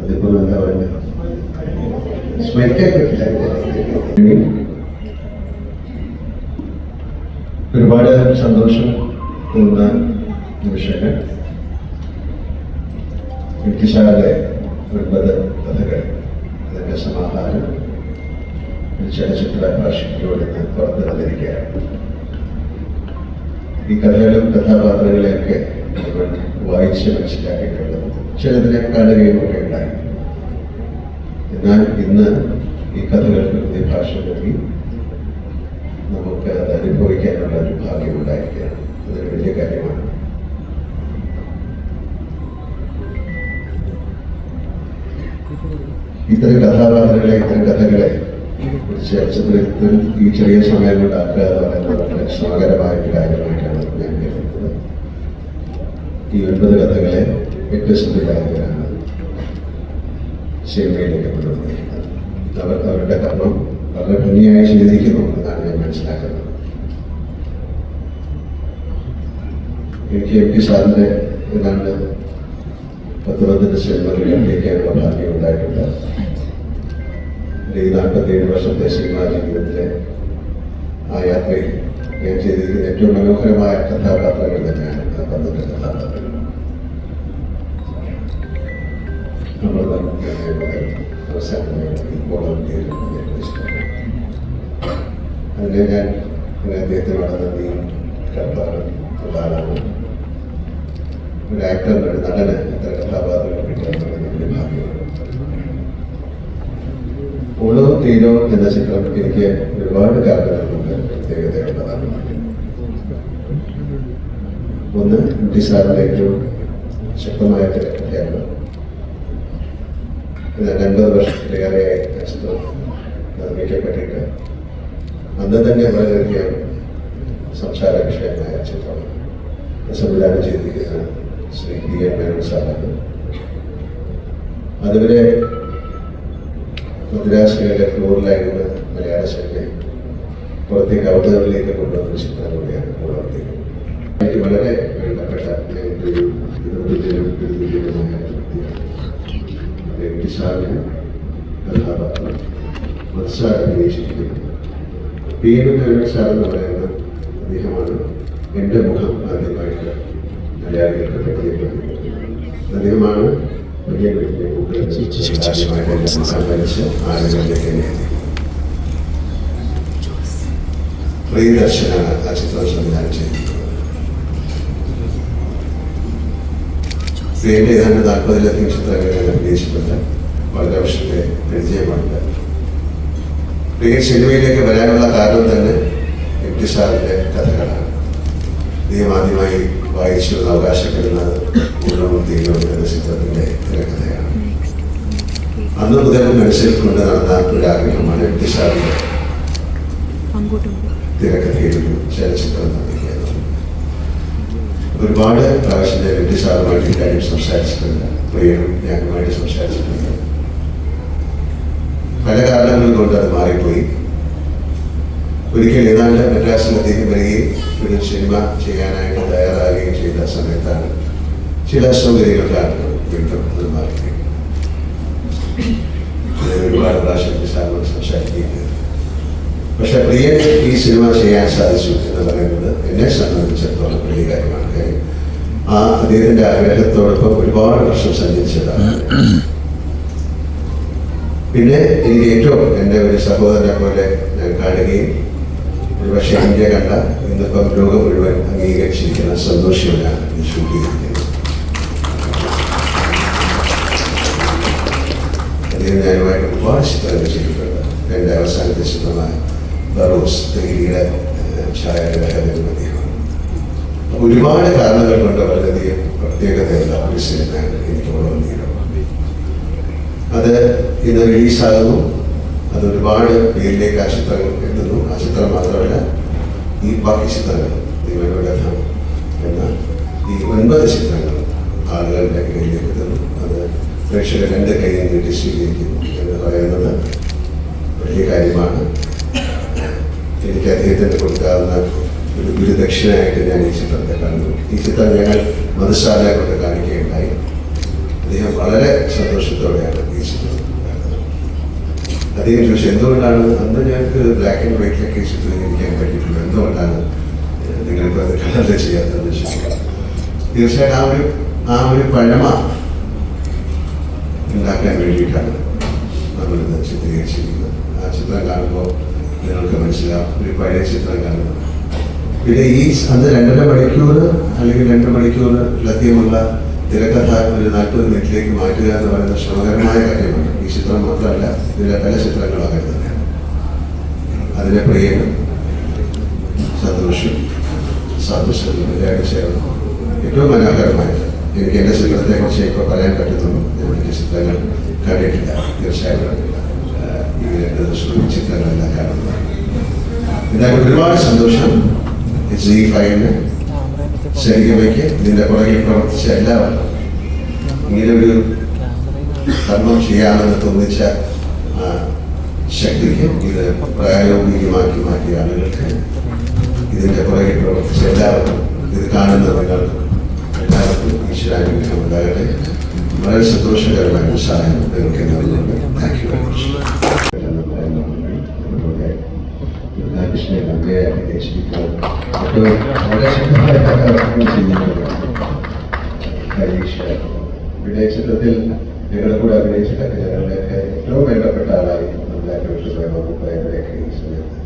അതിപ്പോൾ എന്താ പറയുക, സ്മരിക്കാൻ പറ്റില്ല. ഒരുപാട് സന്തോഷം തോന്നുന്ന നിമിഷങ്ങൾ. യുക്തിശാലയുടെ 9 കഥകൾ, അതിൻ്റെ സമാഹാരം ചലച്ചിത്ര ഭാഷയിലൂടെ പുറത്തു വന്നിരിക്കുകയാണ്. ഈ കഥകളും കഥാപാത്രങ്ങളെയൊക്കെ നമ്മൾ വായിച്ച് മനസ്സിലാക്കിയിട്ടുള്ളത്, ചിലതിനെ കാണുകയും ഒക്കെ ഉണ്ടായി. എന്നാൽ ഇന്ന് ഈ കഥകൾക്ക് പുതിയ ഭാഷ നൽകി നമുക്ക് അത് അനുഭവിക്കാനുള്ള ഒരു ഭാഗ്യം ഉണ്ടായിരിക്കുകയാണ്. അതൊരു വലിയ കാര്യമാണ്. ഇത്തരം കഥാപാത്രങ്ങളെ, ഇത്തരം കഥകളെ ചലച്ചിത്രത്തിൽ ഈ ചെറിയ സമയം കൊണ്ടാക്കുക എന്ന് പറയുന്നത് വളരെ ശ്രമകരമായ ഒരു കാര്യമായിട്ടാണ് ഞാൻ കരുതുന്നത്. ഈ 9 കഥകളെ 8 സംവിധായകരാണ് സിനിമയിലേക്ക് കൊണ്ടുവന്നിരിക്കുന്നത്. അവരുടെ കർമ്മം വളരെ ഭംഗിയായി ചെയ്തിരിക്കുന്നു എന്നാണ് ഞാൻ മനസ്സിലാക്കുന്നത്. എനിക്ക് എം പി സാറിൻ്റെ ഏതാണ്ട് 10-12 സിനിമകൾ അഭിനയിക്കാനുള്ള ഭാഗ്യം ഉണ്ടായിട്ടുണ്ട്. ഈ 47 വർഷത്തെ സിനിമാ ജീവിതത്തിലെ ആ യാത്രയിൽ ഞാൻ ചെയ്തിരിക്കുന്ന ഏറ്റവും മനോഹരമായ കഥാപാത്രങ്ങൾ തന്നെയാണ് ആ 12 കഥാപാത്രങ്ങൾ. നമ്മൾ അതിനെ ഞാൻ അദ്ദേഹത്തിനോട് നന്ദി കടപ്പാടാണ്. ഒരു ആക്ടറിന്, ഒരു നടന് ഇത്ര കഥാപാത്രങ്ങൾ കിട്ടുന്ന ഭാഗ്യമാണ്. ഓളോ തീരോ എന്ന ചിത്രം എനിക്ക് ഒരുപാട് കാരണങ്ങളുണ്ട് പ്രത്യേകതയുള്ളതാണ്. ഒന്ന്, സാറിന്റെ ഏറ്റവും ശക്തമായ തിരക്കഥയാണ്. 50 വർഷത്തിലേറെയായി ആ ചിത്രം നിർമ്മിക്കപ്പെട്ടിട്ട് അന്ന് തന്നെ വളരെയധികം സംസാര വിഷയമായ ചിത്രം സംവിധാനം ചെയ്തിരിക്കുന്ന ശ്രീ DN മേനോൻ സാറാണ്. അതുവരെ മദ്രാസിലെ ഫ്ലോറിലായിരുന്ന മലയാള സിനിമയെ പുറത്തേക്ക് ഔദ്യോഗികളിലേക്ക് കൊണ്ടുവന്ന ചിത്രം കൂടിയാണ് പൂർവ്വത്തേക്ക്. എനിക്ക് വളരെ വേണ്ടപ്പെട്ട സാറിന് കഥാപാത്രം മത്സാർ അഭിനയിച്ചിരിക്കുന്നു. DN മേനോൻ സാർ എന്ന് പറയുന്ന അദ്ദേഹമാണ് എൻ്റെ മുഖം ആദ്യമായിട്ട് മലയാളികൾക്ക് പരിചയപ്പെടുത്തിയത്. അദ്ദേഹമാണ് വലിയ വലിയ പ്രിയദർശനാണ് ആ ചിത്രം സംവിധാനം ചെയ്തിട്ടുള്ളത്. പ്രിയന്റെ ഏതാണ്ട് 40-ലധികം ചിത്രങ്ങളിൽ അഭിനയിച്ചിട്ടുണ്ട്. വളരെ വർഷത്തെ പരിചയമുണ്ട്. പ്രിയ സിനിമയിലേക്ക് വരാനുള്ള കാരണം തന്നെ MT സാറിന്റെ കഥകളാണ്. അദ്ദേഹം ആദ്യമായി വായിച്ചുള്ള അവകാശപ്പെടുന്നത് പൂർണ്ണമൂർത്തിയിലോ എന്ന ചിത്രത്തിന്റെ തിരക്കഥയാണ്. അന്ന് മുതൽ മനസ്സിൽ കൊണ്ട് നടന്ന ഒരു ആഗ്രഹമാണ് MT സാറിന്റെ തിരക്കഥയിൽ ചലച്ചിത്രം നിർമ്മിക്കുക. ഒരുപാട് പ്രാവശ്യം MT സാറുമായിട്ട് ഇക്കാര്യം സംസാരിച്ചിട്ടുണ്ട്. പ്രിയനും ഞാനുമായിട്ട് സംസാരിച്ചിട്ടുണ്ട്. പല കാരണങ്ങൾ കൊണ്ട് അത് മാറിപ്പോയി. ഒരിക്കൽ ഏതാണ്ട് മദ്രാസിലത്തേക്ക് വരികയും ഒരു സിനിമ ചെയ്യാനായിട്ട് തയ്യാറാകുകയും ചെയ്ത സമയത്താണ് ചില അസൗകര്യങ്ങൾ കാരണം വീണ്ടും അത് മാറിപ്പോയി. ഒരുപാട് പ്രാവശ്യം സാറിനോട് സംസാരിക്കുകയും. പക്ഷെ പ്രിയന് ഈ സിനിമ ചെയ്യാൻ സാധിച്ചു എന്ന് പറയുന്നത് എന്നെ സംബന്ധിച്ചിടത്തോളം വലിയ കാര്യമാണ്. കാര്യം ആ അദ്ദേഹത്തിന്റെ ആഗ്രഹത്തോടൊപ്പം ഒരുപാട് വർഷം സഞ്ചരിച്ചതാണ്. പിന്നെ എനിക്ക് ഏറ്റവും എൻ്റെ ഒരു സഹോദരനെ പോലെ ഞാൻ കാണുകയും ഒരുപക്ഷെ ഇന്ത്യ കണ്ട ഇന്നിപ്പം ലോകം മുഴുവൻ അംഗീകരിച്ചിരിക്കുന്ന സന്തോഷമാണ് ഇത് ഷൂട്ട് ചെയ്തിരിക്കുന്നത്. അദ്ദേഹം ഞാനുമായിട്ട് ഒരുപാട് ചിത്രങ്ങൾ ചെയ്തിട്ടുണ്ട്. എൻ്റെ അവസാനത്തെ ചിത്രമായ ബറോസ് തെങ്ങിയുടെ ഛായാഗ്രഹകനും അദ്ദേഹമാണ്. ഒരുപാട് കാരണങ്ങൾ കൊണ്ട് വളരെയധികം പ്രത്യേകതയുള്ള ഒരു സിനിമയാണ് എനിക്ക് ഓർമ്മ. അത് ഇന്ന് റിലീസാകുന്നു. അത് ഒരുപാട് പേരിലേക്ക് ആ ചിത്രങ്ങൾ എത്തുന്നു. ആ ചിത്രം മാത്രമല്ല, ഈ ബാക്കി ചിത്രങ്ങൾ നിങ്ങളുടെ എന്ന ഈ 9 ചിത്രങ്ങൾ ആളുകളുടെ കയ്യിലേക്ക് എത്തുന്നു. അത് പ്രേക്ഷകർ 2 കൈയിൽ നീട്ടി സ്വീകരിക്കുന്നു എന്ന് പറയുന്നത് വലിയ കാര്യമാണ്. എനിക്ക് അദ്ദേഹത്തിന് കൊടുക്കാവുന്ന ഒരു ഗുരുദക്ഷിണയായിട്ട് ഞാൻ ഈ ചിത്രത്തെ കാണുന്നു. ഈ ചിത്രം ഞങ്ങൾ മധുശാലയെ കൊണ്ട് കാണിക്കുകയുണ്ടായി. അദ്ദേഹം വളരെ സന്തോഷത്തോടെയാണ് ഈ ചിത്രം അദ്ദേഹം ചോദിച്ചു എന്തുകൊണ്ടാണ് അന്ന് ഞങ്ങൾക്ക് ബ്ലാക്ക് ആൻഡ് വൈറ്റിലൊക്കെ ഈ ചിത്രീകരിക്കാൻ പറ്റിയിട്ടുള്ളൂ, എന്തുകൊണ്ടാണ് നിങ്ങൾക്ക് അത് കളറിൽ ചെയ്യാത്തതെന്ന് ചോദിച്ചു. തീർച്ചയായിട്ടും ആ ഒരു പഴമ ഉണ്ടാക്കാൻ വേണ്ടിയിട്ടാണ് നമ്മളിത് ചിത്രീകരിച്ചിരിക്കുന്നത്. ആ ചിത്രം കാണുമ്പോൾ നിങ്ങൾക്ക് മനസ്സിലാവും, ഒരു പഴയ ചിത്രം കാണുന്നത്. പിന്നെ ഈ അന്ന് 2.5 മണിക്കൂർ അല്ലെങ്കിൽ 2 മണിക്കൂർ ലഭ്യമുള്ള തിരക്കഥ ഒരു 40 മിനിറ്റിലേക്ക് മാറ്റുക എന്ന് പറയുന്നത് ശ്രമകരമായ കാര്യമാണ്. ഈ ചിത്രം മാത്രമല്ല, ഇതിലെ പല ചിത്രങ്ങളും അങ്ങനെ തന്നെയാണ്. അതിലെ പ്രിയനും സന്തോഷം സന്തോഷത്തിൻ്റെ ചേർന്ന് ഏറ്റവും മനോഹരമായിട്ട് എനിക്ക് എൻ്റെ ചിത്രത്തെക്കുറിച്ച് ഇപ്പോൾ പറയാൻ പറ്റുന്നുള്ളൂ. എനിക്ക് ചിത്രങ്ങൾ കണ്ടിട്ടില്ല. തീർച്ചയായിട്ടും ഈ 2 ദിവസവും ചിത്രങ്ങളെല്ലാം കാണുന്നത്. എന്തായാലും ഒരുപാട് സന്തോഷം. ZEE5-ന് ശരിക്കുമയ്ക്ക് ഇതിൻ്റെ പുറകിൽ പ്രവർത്തിച്ച എല്ലാവർക്കും, ഇങ്ങനെ ഒരു കർമ്മം ചെയ്യാമെന്ന് തോന്നിച്ച ശക്തിക്ക്, ഇത് പ്രായോഗികമാക്കി മാറ്റിയ ആളുകൾക്ക്, ഇതിൻ്റെ പുറകിൽ പ്രവർത്തിച്ച എല്ലാവർക്കും, ഇത് കാണുന്ന നിങ്ങൾക്കും എല്ലാവർക്കും ഈശ്വരാനുഗ്രഹം ഉണ്ടാകട്ടെ. വളരെ സന്തോഷകരമായ സഹായം നിങ്ങൾക്ക് നൽകുന്നുണ്ട്. Thank you very much. Krishnan അങ്ങേ അഭിനയിച്ചിരിക്കുന്നത് വളരെ ശക്തമായിട്ടാണ് ചെയ്യുന്നത്. ഹരീഷ് പിന്നെ ചിത്രത്തിൽ ഞങ്ങളുടെ കൂടെ അഭിനയിച്ചിട്ടൊക്കെ ഞങ്ങളുടെയൊക്കെ ഏറ്റവും വേണ്ടപ്പെട്ട ആളായി നമ്മുടെ ഈ സമയത്ത്